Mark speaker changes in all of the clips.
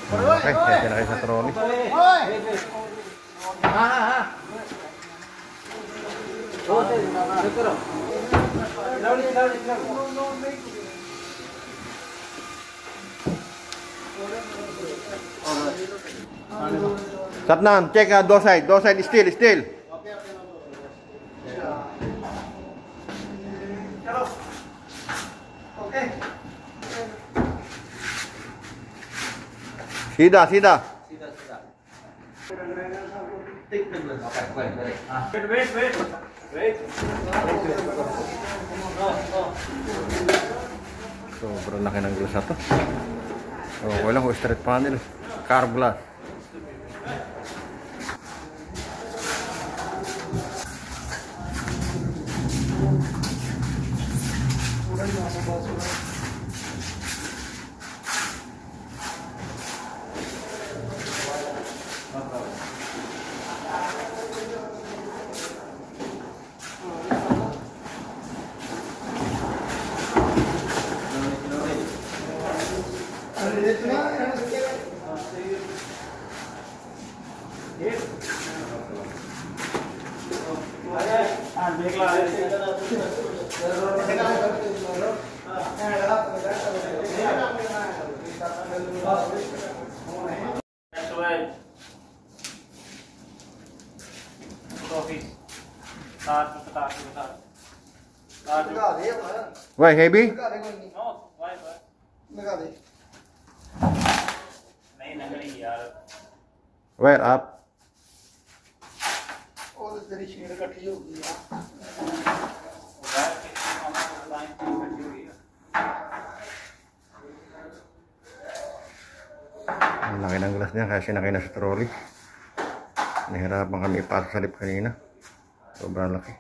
Speaker 1: Okay, kaya na kayo sa trolley. Satnam, check door side still. Sida. Wait. Sobrang laki ng glass na to. Okay lang, straight panel. Carb glass. Why heavy?
Speaker 2: No, why? नहीं यार.
Speaker 1: Where up?
Speaker 2: और तेरी शीट इकट्ठी हो गई है.
Speaker 1: Ang laki ng glass niya kasi sinakay na sa trolley. Nahirapan kami ipasok sa lift kanina. Sobrang laki.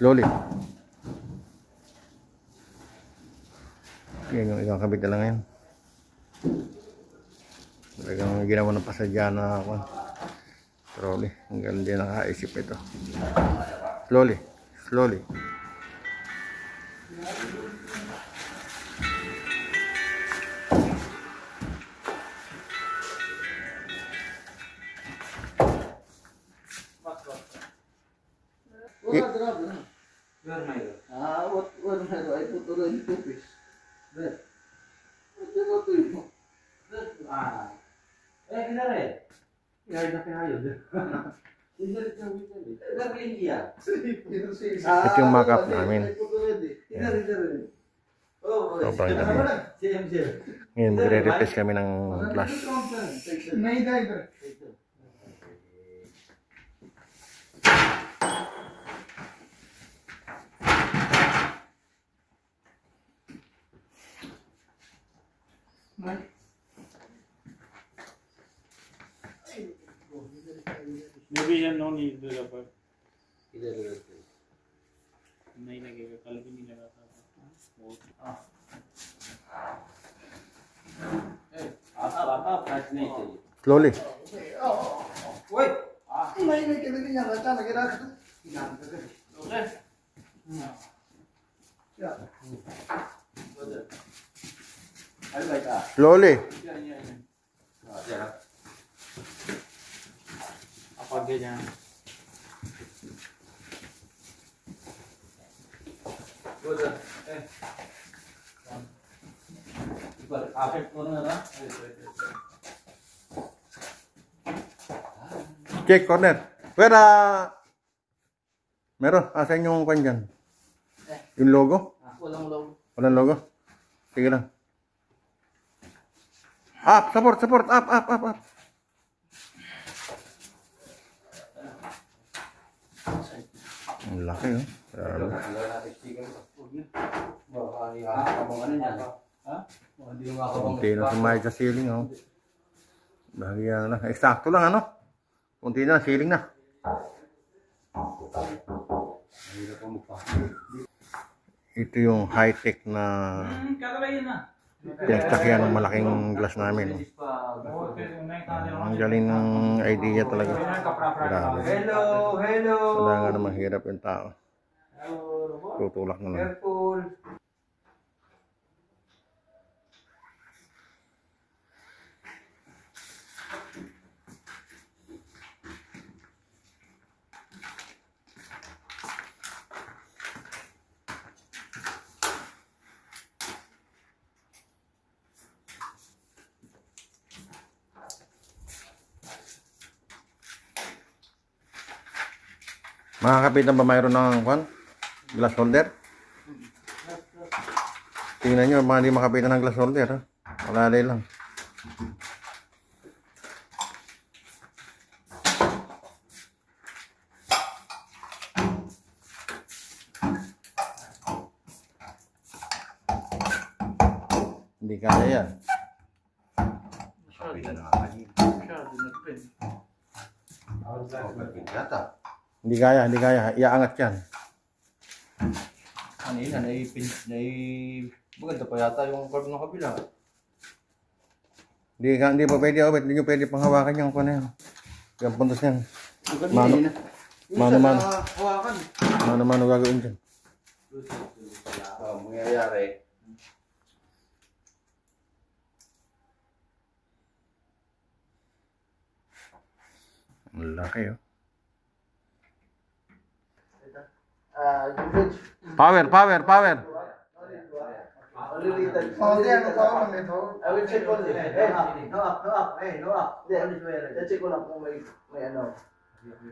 Speaker 1: Slowly. Yan yung ikakabit na lang yan. Talagang ginawa ng pasadya na ako. Trolley. Hanggang hindi nakaisip ito. Slowly. Ito yung mock-up namin. Sobrang dami. Ngayon magre-replace kami ng glass.
Speaker 2: Maybe you no need the rubber. नहीं लगेगा, कल भी नहीं लगा था.
Speaker 1: Slowly.
Speaker 2: नहीं जाता लगे रहा.
Speaker 1: Slowly.
Speaker 2: आगे जाए.
Speaker 1: Check corner. Where meron? Asan yung kwan dyan? Yung logo?
Speaker 2: Walang logo.
Speaker 1: Walang logo? Sige lang. Up, support, up. Ang laki, oh. Kunti na sumayad sa ceiling, oh. Bahagya lang. Eksakto lang, ano? Kunti na, ceiling na. Ito yung high-tech na pinagtakyan ng malaking glass namin. Ang galing ng idea talaga. Grabe. Wala nga naman hirap yung tao. Tutulak na lang. Makakapitan ba mayroon ng glass holder? Tingnan nyo, mga hindi makapitan ng glass holder. Ha? Malalay lang. Hindi kaya yan. Hindi kaya. Iaangat yan.
Speaker 3: Kanina, maganda pa yata yung curve ng kabila.
Speaker 1: Hindi pa pwede, hindi nyo pwede panghawakan yung kung ano yan. Yung puntos yan. Mano gagawin dyan.
Speaker 3: Mangyayari.
Speaker 1: Ang laki oh. Power.
Speaker 3: I will check on it. No up. Check ko lang kung may ano.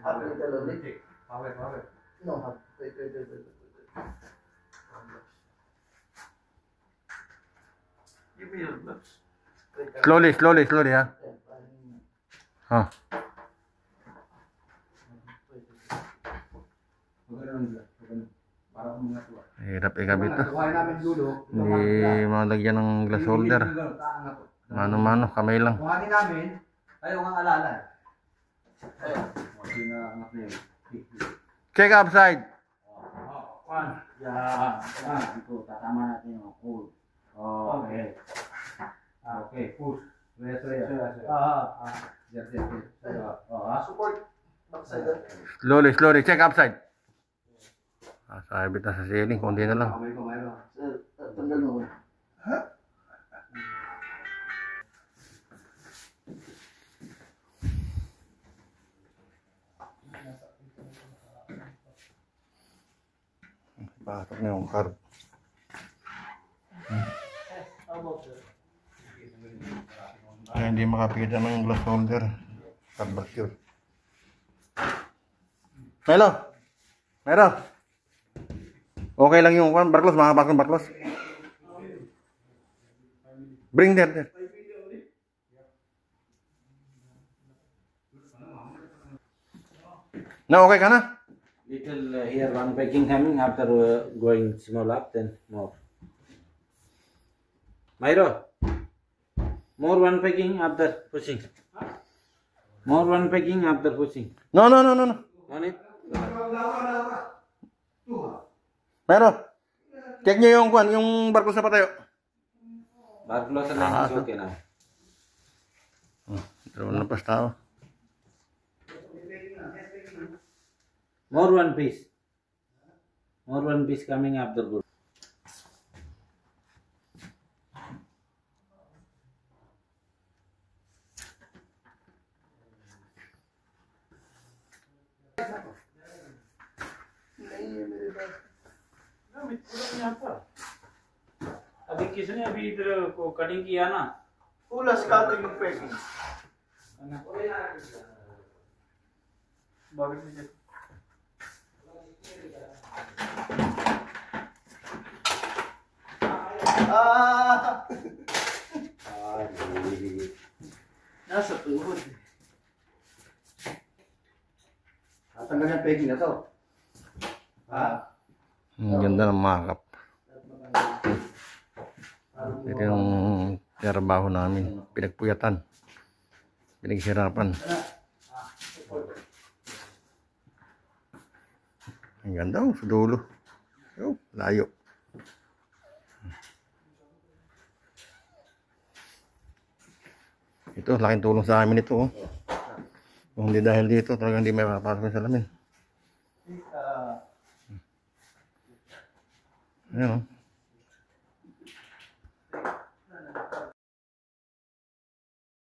Speaker 3: Up little only. Power. No, up. Wait. Give me your gloves.
Speaker 1: Slowly ha. Ha. Hirap ikabit to. Hindi malagyan ng glass holder. Mano, kamay lang.
Speaker 3: Kuhanin namin. Ayaw ang alala.
Speaker 1: Check upside.
Speaker 3: Ito, tatama natin yung cool. Okay. Okay, push. Support.
Speaker 1: Slowly. Check upside. Sabit na sa ceiling. Kundi na lang.
Speaker 3: Tanggal mo. Ha?
Speaker 1: Pasok na yung carb. Kaya hindi makapita ng glass holder. Carburetor. Melo. Okay lang yung barklos, makapasok ng barklos. Bring there. Na okay ka na?
Speaker 4: Little here one packing coming after going small up, then more. Myro, more one packing after pushing. More one packing after pushing.
Speaker 1: No.
Speaker 4: On it.
Speaker 1: Pero, check nyo yung barklos na patayo.
Speaker 4: Bar closer line is okay now.
Speaker 1: Pero napas tao.
Speaker 4: More one piece. More one piece coming after good.
Speaker 2: अभी किसने अभी इधर को कटिंग किया ना
Speaker 3: Pula scouting yung packing.
Speaker 2: bakit niya
Speaker 3: Nasa tuhod. Tanggal yung packing na to.
Speaker 1: Ang ganda ng makeup. Ito yung trabaho namin. Pinagpuyatan. Pinaghirapan. Ang ganda sa dulo. Layo. Ito, laking tulong sa amin ito. Oh. Kung hindi dahil dito, talagang hindi may mapapasok yung salamin. Ayan, oh.